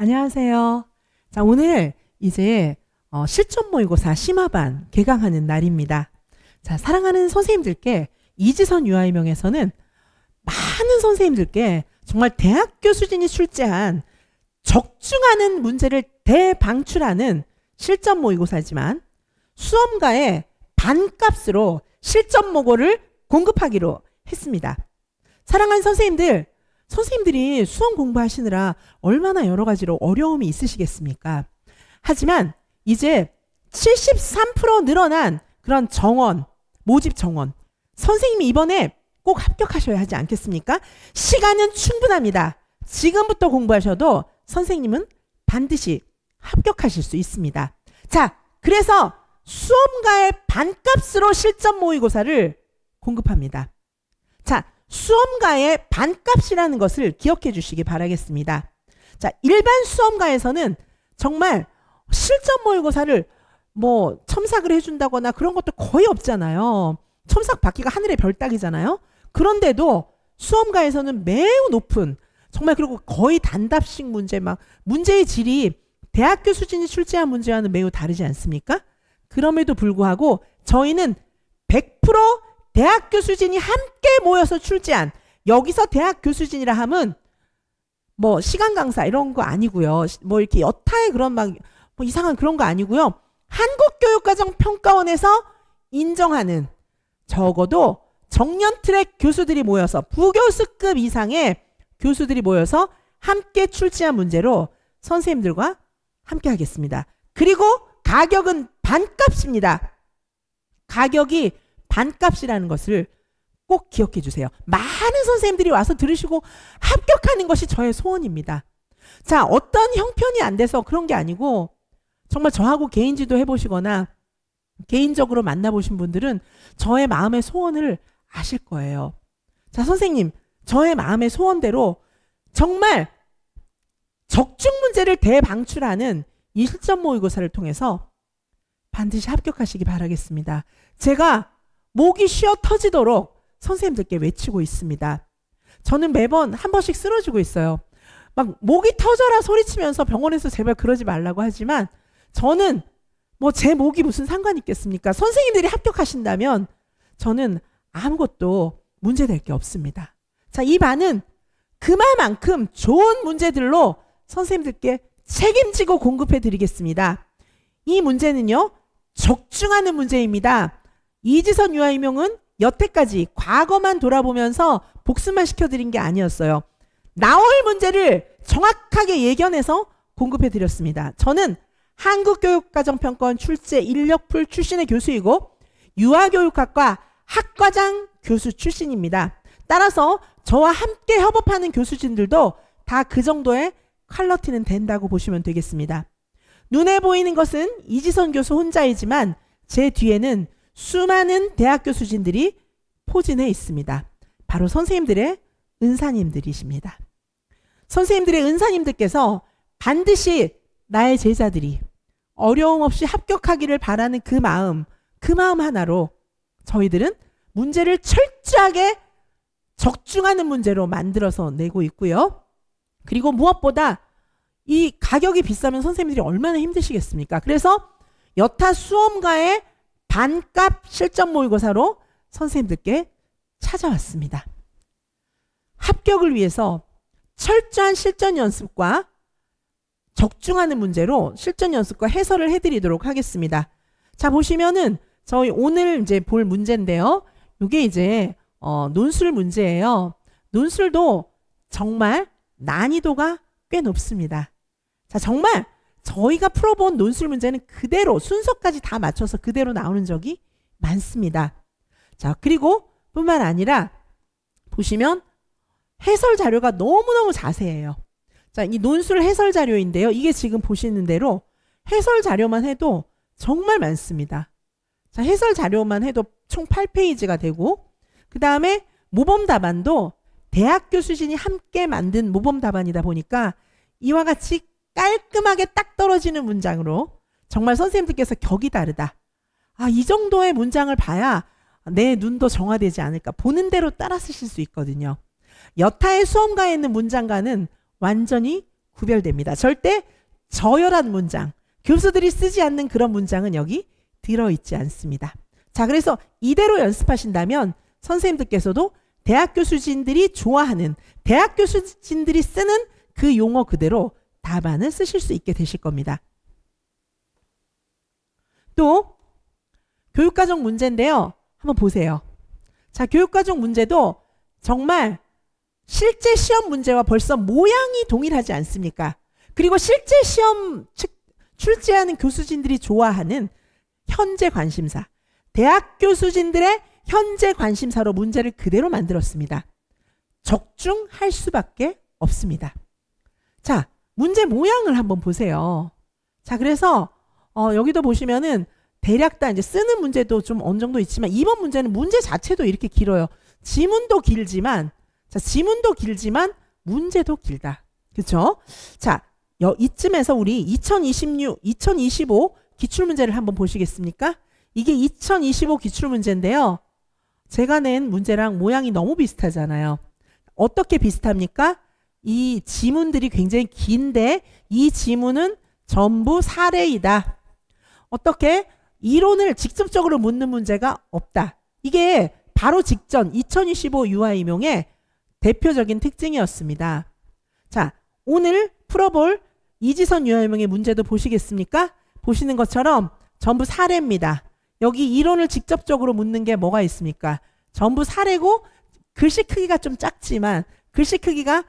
안녕하세요. 자, 오늘 이제 실전 모의고사 심화반 개강하는 날입니다. 자, 사랑하는 선생님들께 이지선 유아이명에서는 많은 선생님들께 정말 대학교 수준이 출제한 적중하는 문제를 대방출하는 실전 모의고사지만 수험가의 반값으로 실전 모고를 공급하기로 했습니다. 사랑하는 선생님들이 수험 공부하시느라 얼마나 여러 가지로 어려움이 있으시겠습니까? 하지만 이제 73% 늘어난 그런 정원, 모집 정원. 선생님이 이번에 꼭 합격하셔야 하지 않겠습니까? 시간은 충분합니다. 지금부터 공부하셔도 선생님은 반드시 합격하실 수 있습니다. 자, 그래서 수험가의 반값으로 실전 모의고사를 공급합니다. 자, 수험가의 반값이라는 것을 기억해 주시기 바라겠습니다. 자, 일반 수험가에서는 정말 실전 모의고사를 첨삭을 해준다거나 그런 것도 거의 없잖아요. 첨삭 받기가 하늘의 별 따기잖아요. 그런데도 수험가에서는 매우 높은, 정말 그리고 거의 단답식 문제, 문제의 질이 대학교 수준이 출제한 문제와는 매우 다르지 않습니까? 그럼에도 불구하고 저희는 100% 대학교 수준이 함께 모여서 출제한, 여기서 대학교 수준이라 함은 시간 강사 이런 거 아니고요. 이렇게 여타의 그런 이상한 그런 거 아니고요. 한국교육과정평가원에서 인정하는 적어도 정년 트랙 교수들이 모여서 부교수급 이상의 교수들이 모여서 함께 출제한 문제로 선생님들과 함께 하겠습니다. 그리고 가격은 반값입니다. 가격이 반값이라는 것을 꼭 기억해 주세요. 많은 선생님들이 와서 들으시고 합격하는 것이 저의 소원입니다. 자, 어떤 형편이 안 돼서 그런 게 아니고 정말 저하고 개인 지도 해보시거나 개인적으로 만나보신 분들은 저의 마음의 소원을 아실 거예요. 자, 선생님, 저의 마음의 소원대로 정말 적중 문제를 대방출하는 이 실전 모의고사를 통해서 반드시 합격하시기 바라겠습니다. 제가 목이 쉬어 터지도록 선생님들께 외치고 있습니다. 저는 매번 한 번씩 쓰러지고 있어요. 목이 터져라 소리치면서 병원에서 제발 그러지 말라고 하지만 저는 제 목이 무슨 상관이 있겠습니까? 선생님들이 합격하신다면 저는 아무것도 문제될 게 없습니다. 자, 이 반은 그만큼 좋은 문제들로 선생님들께 책임지고 공급해 드리겠습니다. 이 문제는요, 적중하는 문제입니다. 이지선 유아이명은 여태까지 과거만 돌아보면서 복습만 시켜드린 게 아니었어요. 나올 문제를 정확하게 예견해서 공급해 드렸습니다. 저는 한국교육과정평가원 출제 인력풀 출신의 교수이고 유아교육학과 학과장 교수 출신입니다. 따라서 저와 함께 협업하는 교수진들도 다 그 정도의 퀄리티는 된다고 보시면 되겠습니다. 눈에 보이는 것은 이지선 교수 혼자이지만 제 뒤에는 수많은 대학 교수진들이 포진해 있습니다. 바로 선생님들의 은사님들이십니다. 선생님들의 은사님들께서 반드시 나의 제자들이 어려움 없이 합격하기를 바라는 그 마음 하나로 저희들은 문제를 철저하게 적중하는 문제로 만들어서 내고 있고요. 그리고 무엇보다 이 가격이 비싸면 선생님들이 얼마나 힘드시겠습니까? 그래서 여타 수험가의 반값 실전 모의고사로 선생님들께 찾아왔습니다. 합격을 위해서 철저한 실전 연습과 적중하는 문제로 실전 연습과 해설을 해드리도록 하겠습니다. 자, 보시면은 저희 오늘 이제 볼 문제인데요. 이게 이제 논술 문제예요. 논술도 정말 난이도가 꽤 높습니다. 자, 정말 저희가 풀어본 논술 문제는 그대로 순서까지 다 맞춰서 그대로 나오는 적이 많습니다. 자, 그리고 뿐만 아니라 보시면 해설 자료가 너무너무 자세해요. 자, 이 논술 해설 자료인데요. 이게 지금 보시는 대로 해설 자료만 해도 정말 많습니다. 자, 해설 자료만 해도 총 8페이지가 되고 그 다음에 모범 답안도 대학교 수준이 함께 만든 모범 답안이다 보니까 이와 같이 깔끔하게 딱 떨어지는 문장으로 정말 선생님들께서 격이 다르다. 이 정도의 문장을 봐야 내 눈도 정화되지 않을까. 보는 대로 따라 쓰실 수 있거든요. 여타의 수험가에 있는 문장과는 완전히 구별됩니다. 절대 저열한 문장, 교수들이 쓰지 않는 그런 문장은 여기 들어있지 않습니다. 자, 그래서 이대로 연습하신다면 선생님들께서도 대학 교수진들이 좋아하는, 대학 교수진들이 쓰는 그 용어 그대로 답안을 쓰실 수 있게 되실 겁니다. 또 교육과정 문제인데요. 한번 보세요. 자, 교육과정 문제도 정말 실제 시험 문제와 벌써 모양이 동일하지 않습니까? 그리고 실제 시험 출제하는 교수진들이 좋아하는 현재 관심사, 대학 교수진들의 현재 관심사로 문제를 그대로 만들었습니다. 적중할 수밖에 없습니다. 자, 문제 모양을 한번 보세요. 자, 그래서 여기도 보시면은 대략 다 이제 쓰는 문제도 좀 어느 정도 있지만 이번 문제는 문제 자체도 이렇게 길어요. 지문도 길지만, 자, 지문도 길지만 문제도 길다. 그렇죠? 자, 이쯤에서 우리 2025 기출문제를 한번 보시겠습니까? 이게 2025 기출문제인데요. 제가 낸 문제랑 모양이 너무 비슷하잖아요. 어떻게 비슷합니까? 이 지문들이 굉장히 긴데 이 지문은 전부 사례이다. 어떻게? 이론을 직접적으로 묻는 문제가 없다. 이게 바로 직전 2025 유아임용의 대표적인 특징이었습니다. 자, 오늘 풀어볼 이지선 유아임용의 문제도 보시겠습니까? 보시는 것처럼 전부 사례입니다. 여기 이론을 직접적으로 묻는 게 뭐가 있습니까? 전부 사례고 글씨 크기가 좀 작지만 글씨 크기가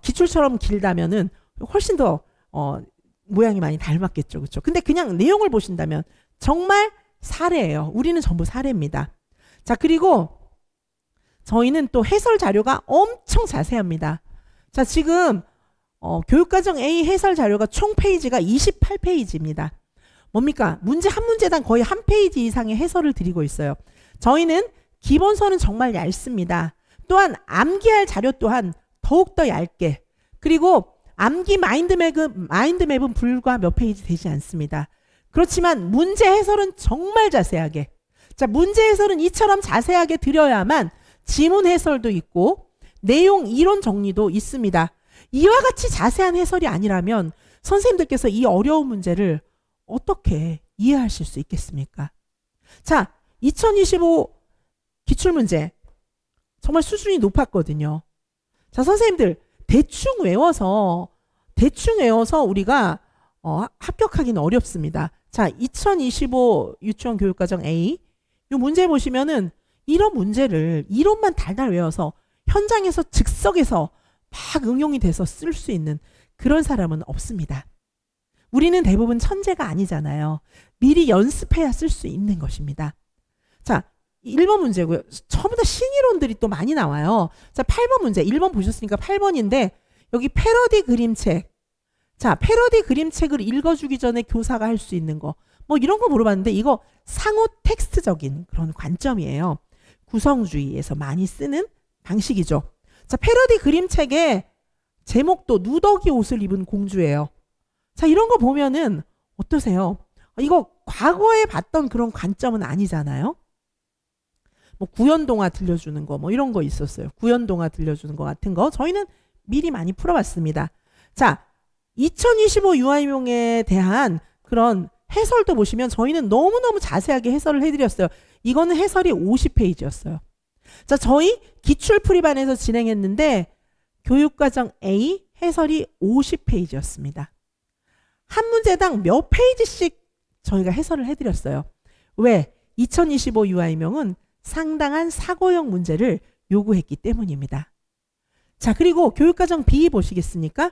기출처럼 길다면은 훨씬 더 모양이 많이 닮았겠죠. 그렇죠? 근데 그냥 내용을 보신다면 정말 사례예요. 우리는 전부 사례입니다. 자, 그리고 저희는 또 해설 자료가 엄청 자세합니다. 자, 지금 교육과정 A 해설 자료가 총 페이지가 28페이지입니다. 뭡니까? 문제 한 문제당 거의 한 페이지 이상의 해설을 드리고 있어요. 저희는 기본서는 정말 얇습니다. 또한 암기할 자료 또한 더욱더 얇게, 그리고 암기 마인드맵은 불과 몇 페이지 되지 않습니다. 그렇지만 문제 해설은 정말 자세하게, 자, 문제 해설은 이처럼 자세하게 드려야만 지문 해설도 있고 내용 이론 정리도 있습니다. 이와 같이 자세한 해설이 아니라면 선생님들께서 이 어려운 문제를 어떻게 이해하실 수 있겠습니까? 자, 2025 기출문제 정말 수준이 높았거든요. 자, 선생님들 대충 외워서 우리가 합격하기는 어렵습니다. 자, 2025 유치원 교육과정 A 이 문제 보시면은 이런 문제를 이론만 달달 외워서 현장에서 즉석에서 막 응용이 돼서 쓸 수 있는 그런 사람은 없습니다. 우리는 대부분 천재가 아니잖아요. 미리 연습해야 쓸 수 있는 것입니다. 자, 1번 문제고요. 전부 다 신이론들이 또 많이 나와요. 자, 8번 문제. 1번 보셨으니까 8번인데 여기 패러디 그림책. 자, 패러디 그림책을 읽어주기 전에 교사가 할 수 있는 거. 뭐 이런 거 물어봤는데 이거 상호 텍스트적인 그런 관점이에요. 구성주의에서 많이 쓰는 방식이죠. 자, 패러디 그림책의 제목도 누더기 옷을 입은 공주예요. 자, 이런 거 보면은 어떠세요? 이거 과거에 봤던 그런 관점은 아니잖아요. 뭐 구연동화 들려주는 거 뭐 이런 거 있었어요. 구연동화 들려주는 거 같은 거 저희는 미리 많이 풀어봤습니다. 자, 2025 유아임용에 대한 그런 해설도 보시면 저희는 너무너무 자세하게 해설을 해드렸어요. 이거는 해설이 50페이지였어요. 자, 저희 기출풀이반에서 진행했는데 교육과정 A 해설이 50페이지였습니다. 한 문제당 몇 페이지씩 저희가 해설을 해드렸어요. 왜? 2025 유아임용은 상당한 사고형 문제를 요구했기 때문입니다. 자, 그리고 교육과정 B 보시겠습니까?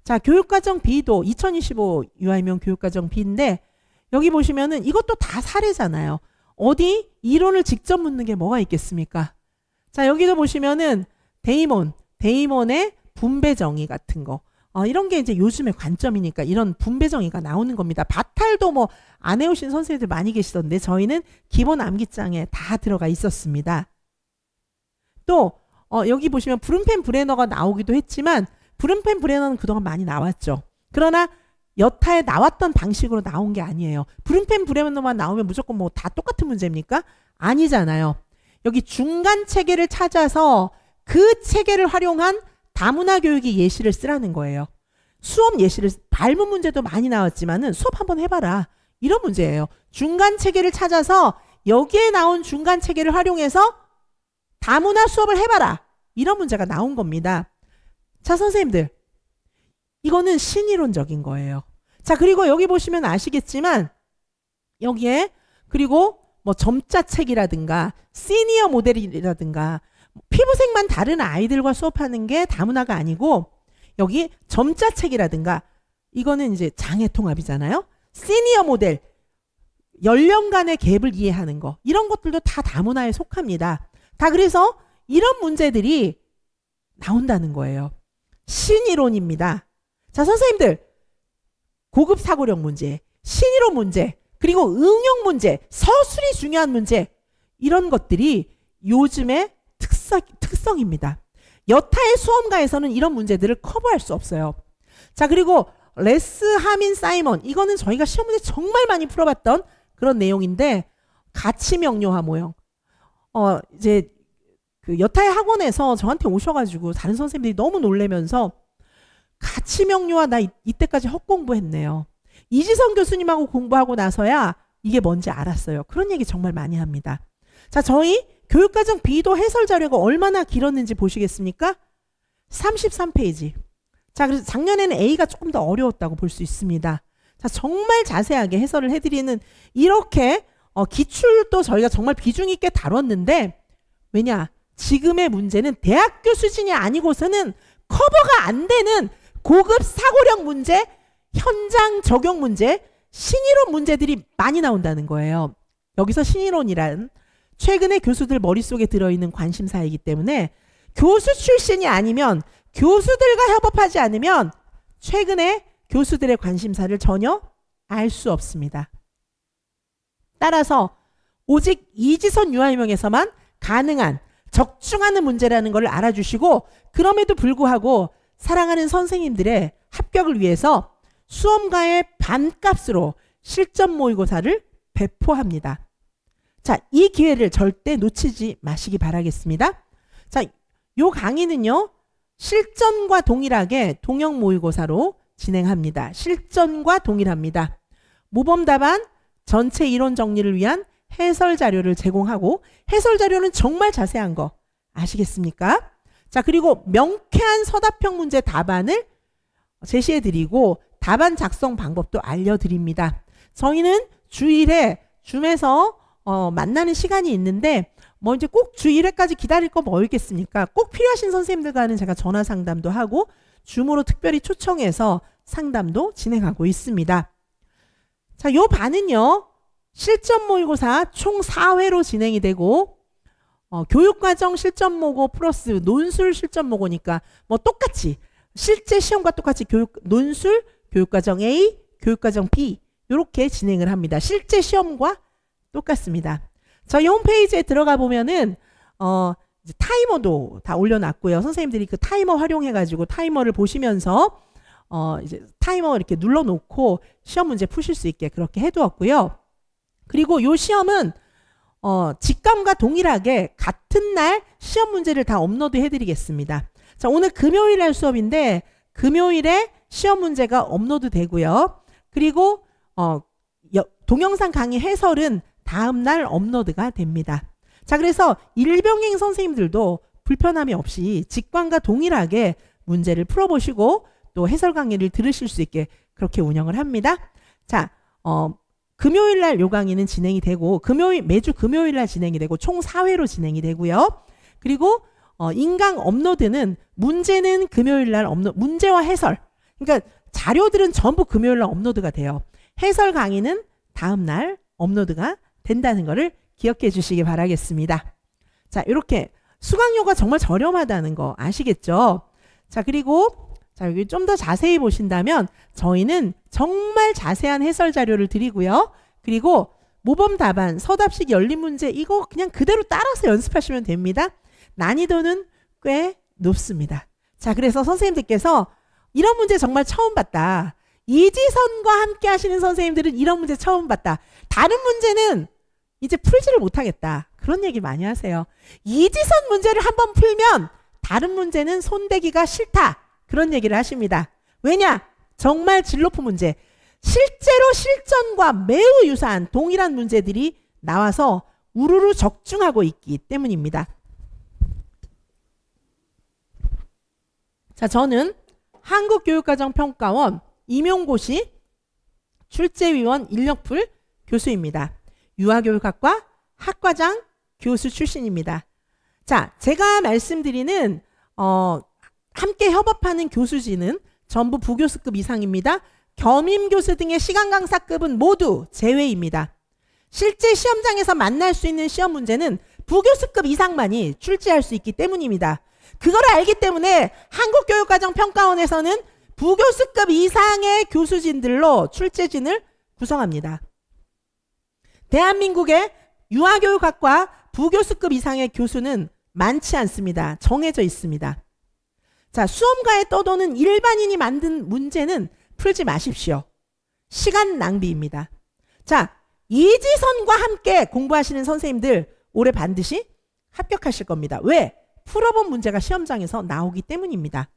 자, 교육과정 B도 2025 유아임용 교육과정 B인데 여기 보시면은 이것도 다 사례잖아요. 어디 이론을 직접 묻는 게 뭐가 있겠습니까? 자, 여기도 보시면은 데이몬의 분배 정의 같은 거. 이런 게 이제 요즘의 관점이니까 이런 분배 정의가 나오는 겁니다. 바탈도 뭐 안 해오신 선생님들 많이 계시던데 저희는 기본 암기장에 다 들어가 있었습니다. 또 여기 보시면 브룬펜 브레너가 나오기도 했지만 브룬펜 브레너는 그동안 많이 나왔죠. 그러나 여타에 나왔던 방식으로 나온 게 아니에요. 브룬펜 브레너만 나오면 무조건 뭐 다 똑같은 문제입니까? 아니잖아요. 여기 중간 체계를 찾아서 그 체계를 활용한 다문화 교육의 예시를 쓰라는 거예요. 수업 예시를 발문 문제도 많이 나왔지만은 수업 한번 해봐라. 이런 문제예요. 중간 체계를 찾아서 여기에 나온 중간 체계를 활용해서 다문화 수업을 해봐라. 이런 문제가 나온 겁니다. 자, 선생님들. 이거는 신이론적인 거예요. 자, 그리고 여기 보시면 아시겠지만 여기에 그리고 뭐 점자책이라든가 시니어 모델이라든가 피부색만 다른 아이들과 수업하는 게 다문화가 아니고 여기 점자책이라든가 이거는 이제 장애통합이잖아요. 시니어 모델 연령 간의 갭을 이해하는 거 이런 것들도 다 다문화에 속합니다. 다 그래서 이런 문제들이 나온다는 거예요. 신이론입니다. 자, 선생님들 고급 사고력 문제, 신이론 문제, 그리고 응용 문제, 서술이 중요한 문제 이런 것들이 요즘의 특성입니다. 여타의 수험가에서는 이런 문제들을 커버할 수 없어요. 자, 그리고 레스 하민 사이먼 이거는 저희가 시험 문제 정말 많이 풀어봤던 그런 내용인데 가치 명료화 모형. 이제 그 여타의 학원에서 저한테 오셔가지고 다른 선생님들이 너무 놀래면서 가치 명료화 나 이때까지 헛공부했네요. 이지선 교수님하고 공부하고 나서야 이게 뭔지 알았어요. 그런 얘기 정말 많이 합니다. 자, 저희 교육과정 비도 해설 자료가 얼마나 길었는지 보시겠습니까? 33페이지. 자, 그래서 작년에는 A가 조금 더 어려웠다고 볼 수 있습니다. 자, 정말 자세하게 해설을 해드리는 이렇게 기출도 저희가 정말 비중 있게 다뤘는데 왜냐? 지금의 문제는 대학교 수준이 아니고서는 커버가 안 되는 고급 사고력 문제, 현장 적용 문제, 신이론 문제들이 많이 나온다는 거예요. 여기서 신이론이란 최근에 교수들 머릿속에 들어있는 관심사이기 때문에 교수 출신이 아니면 교수들과 협업하지 않으면 최근에 교수들의 관심사를 전혀 알 수 없습니다. 따라서 오직 이지선 유아유형에서만 가능한 적중하는 문제라는 것을 알아주시고 그럼에도 불구하고 사랑하는 선생님들의 합격을 위해서 수험가의 반값으로 실전 모의고사를 배포합니다. 자, 이 기회를 절대 놓치지 마시기 바라겠습니다. 자, 요 강의는요. 실전과 동일하게 동형 모의고사로 진행합니다. 실전과 동일합니다. 모범 답안 전체 이론 정리를 위한 해설 자료를 제공하고 해설 자료는 정말 자세한 거 아시겠습니까? 자, 그리고 명쾌한 서답형 문제 답안을 제시해드리고 답안 작성 방법도 알려드립니다. 저희는 주일에 줌에서 만나는 시간이 있는데 뭐 이제 꼭 주 1회까지 기다릴 거 뭐 있겠습니까? 꼭 필요하신 선생님들과는 제가 전화 상담도 하고 줌으로 특별히 초청해서 상담도 진행하고 있습니다. 자, 요 반은요. 실전 모의고사 총 4회로 진행이 되고 교육과정 실전 모고 플러스 논술 실전 모고니까 뭐 똑같이 실제 시험과 똑같이 논술, 교육과정 A, 교육과정 B 이렇게 진행을 합니다. 실제 시험과 똑같습니다. 저희 홈페이지에 들어가 보면은 이제 타이머도 다 올려놨고요. 선생님들이 그 타이머 활용해가지고 타이머를 보시면서 이제 타이머 이렇게 눌러놓고 시험 문제 푸실 수 있게 그렇게 해두었고요. 그리고 요 시험은 직감과 동일하게 같은 날 시험 문제를 다 업로드 해드리겠습니다. 자, 오늘 금요일 날 수업인데 금요일에 시험 문제가 업로드 되고요. 그리고 동영상 강의 해설은 다음 날 업로드가 됩니다. 자, 그래서 일병행 선생님들도 불편함이 없이 직관과 동일하게 문제를 풀어보시고 또 해설 강의를 들으실 수 있게 그렇게 운영을 합니다. 자, 금요일 날 요 강의는 진행이 되고 매주 금요일 날 진행이 되고 총 4회로 진행이 되고요. 그리고 인강 업로드는 문제는 금요일 날 문제와 해설. 그러니까 자료들은 전부 금요일 날 업로드가 돼요. 해설 강의는 다음 날 업로드가 된다는 것을 기억해 주시기 바라겠습니다. 자, 이렇게 수강료가 정말 저렴하다는 거 아시겠죠? 자, 그리고 자, 여기 좀 더 자세히 보신다면 저희는 정말 자세한 해설 자료를 드리고요. 그리고 모범 답안, 서답식 열린 문제 이거 그냥 그대로 따라서 연습하시면 됩니다. 난이도는 꽤 높습니다. 자, 그래서 선생님들께서 이런 문제 정말 처음 봤다. 이지선과 함께 하시는 선생님들은 이런 문제 처음 봤다. 다른 문제는 이제 풀지를 못하겠다. 그런 얘기 많이 하세요. 이지선 문제를 한번 풀면 다른 문제는 손대기가 싫다. 그런 얘기를 하십니다. 왜냐? 정말 질 높은 문제, 실제로 실전과 매우 유사한 동일한 문제들이 나와서 우르르 적중하고 있기 때문입니다. 자, 저는 한국교육과정평가원 임용고시 출제위원 인력풀 교수입니다. 유아교육학과 학과장 교수 출신입니다. 자, 제가 말씀드리는 함께 협업하는 교수진은 전부 부교수급 이상입니다. 겸임교수 등의 시간 강사급은 모두 제외입니다. 실제 시험장에서 만날 수 있는 시험 문제는 부교수급 이상만이 출제할 수 있기 때문입니다. 그걸 알기 때문에 한국교육과정평가원에서는 부교수급 이상의 교수진들로 출제진을 구성합니다. 대한민국의 유아교육학과 부교수급 이상의 교수는 많지 않습니다. 정해져 있습니다. 자, 수험가에 떠도는 일반인이 만든 문제는 풀지 마십시오. 시간 낭비입니다. 자, 이지선과 함께 공부하시는 선생님들 올해 반드시 합격하실 겁니다. 왜? 풀어본 문제가 시험장에서 나오기 때문입니다.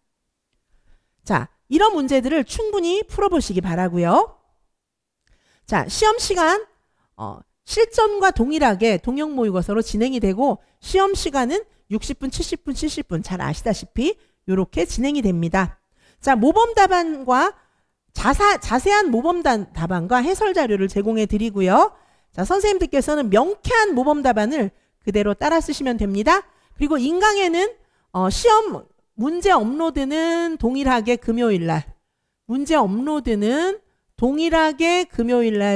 자, 이런 문제들을 충분히 풀어보시기 바라고요. 자, 시험 시간 실전과 동일하게 동형 모의고사로 진행이 되고 시험 시간은 60분, 70분, 70분 잘 아시다시피 이렇게 진행이 됩니다. 자, 모범 답안과 자세한 모범 답안과 해설 자료를 제공해 드리고요. 자, 선생님들께서는 명쾌한 모범 답안을 그대로 따라 쓰시면 됩니다. 그리고 인강에는 시험 문제 업로드는 동일하게 금요일날,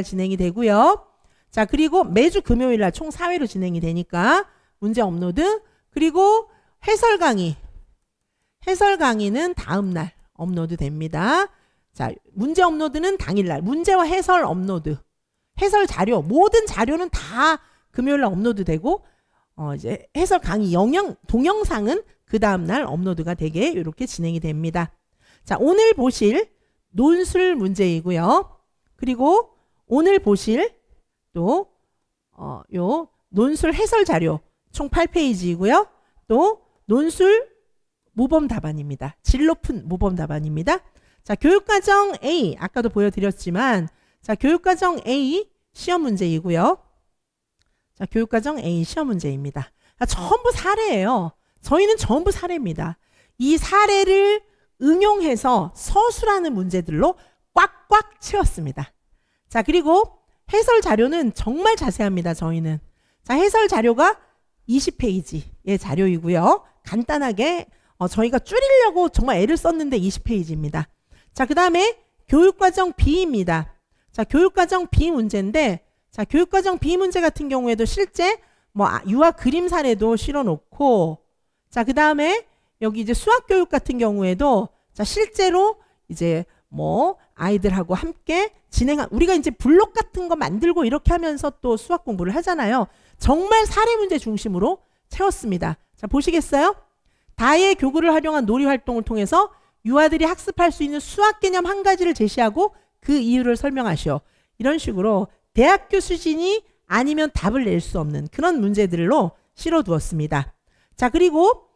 진행이 되고요. 자, 그리고 매주 금요일날 총 4회로 진행이 되니까 문제 업로드, 그리고 해설 강의는 다음날 업로드 됩니다. 자, 문제 업로드는 당일날, 문제와 해설 업로드, 해설 자료, 모든 자료는 다 금요일날 업로드 되고, 이제 해설 강의 동영상은 그 다음날 업로드가 되게 이렇게 진행이 됩니다. 자, 오늘 보실 논술 문제이고요. 그리고 오늘 보실 또, 요 논술 해설 자료 총 8페이지이고요. 또 논술 모범 답안입니다. 질 높은 모범 답안입니다. 자, 교육과정 A, 아까도 보여드렸지만, 자, 교육과정 A 시험 문제이고요. 자, 교육과정 A 시험 문제입니다. 전부 사례예요. 저희는 전부 사례입니다. 이 사례를 응용해서 서술하는 문제들로 꽉꽉 채웠습니다. 자, 그리고 해설 자료는 정말 자세합니다. 저희는. 자, 해설 자료가 20페이지의 자료이고요. 간단하게 저희가 줄이려고 정말 애를 썼는데 20페이지입니다. 자, 그 다음에 교육과정 B입니다. 자, 교육과정 B 문제인데, 자, 교육과정 B 문제 같은 경우에도 실제 유아 그림 사례도 실어놓고, 자, 그 다음에 여기 이제 수학교육 같은 경우에도, 자, 실제로 이제 아이들하고 함께 우리가 이제 블록 같은 거 만들고 이렇게 하면서 또 수학 공부를 하잖아요. 정말 사례 문제 중심으로 채웠습니다. 자, 보시겠어요? 다의 교구를 활용한 놀이 활동을 통해서 유아들이 학습할 수 있는 수학 개념 한 가지를 제시하고 그 이유를 설명하시오. 이런 식으로 대학교 수준이 아니면 답을 낼 수 없는 그런 문제들로 실어두었습니다. 자, 그리고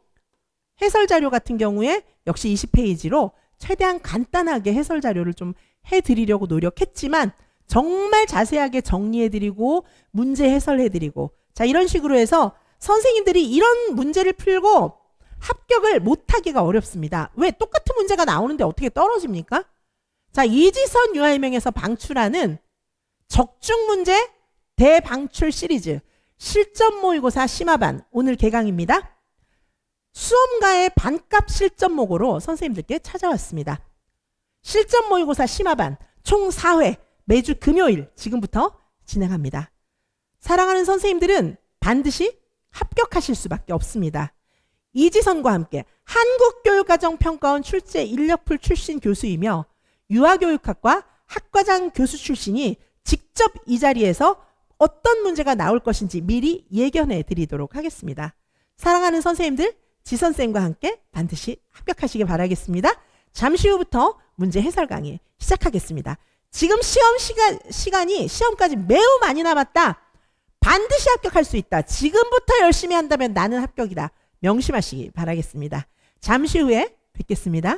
해설 자료 같은 경우에 역시 20페이지로 최대한 간단하게 해설 자료를 좀 해드리려고 노력했지만 정말 자세하게 정리해드리고 문제 해설해드리고, 자, 이런 식으로 해서 선생님들이 이런 문제를 풀고 합격을 못하기가 어렵습니다. 왜? 똑같은 문제가 나오는데 어떻게 떨어집니까? 자, 이지선 유아일명에서 방출하는 적중 문제 대방출 시리즈 실전 모의고사 심화반 오늘 개강입니다. 수험가의 반값 실전모고로 선생님들께 찾아왔습니다. 실전 모의고사 심화반 총 4회 매주 금요일 지금부터 진행합니다. 사랑하는 선생님들은 반드시 합격하실 수밖에 없습니다. 이지선과 함께 한국교육과정평가원 출제 인력풀 출신 교수이며 유아교육학과 학과장 교수 출신이 직접 이 자리에서 어떤 문제가 나올 것인지 미리 예견해 드리도록 하겠습니다. 사랑하는 선생님들, 지선쌤과 함께 반드시 합격하시길 바라겠습니다. 잠시 후부터 문제 해설 강의 시작하겠습니다. 지금 시간이 시험까지 매우 많이 남았다. 반드시 합격할 수 있다. 지금부터 열심히 한다면 나는 합격이다. 명심하시기 바라겠습니다. 잠시 후에 뵙겠습니다.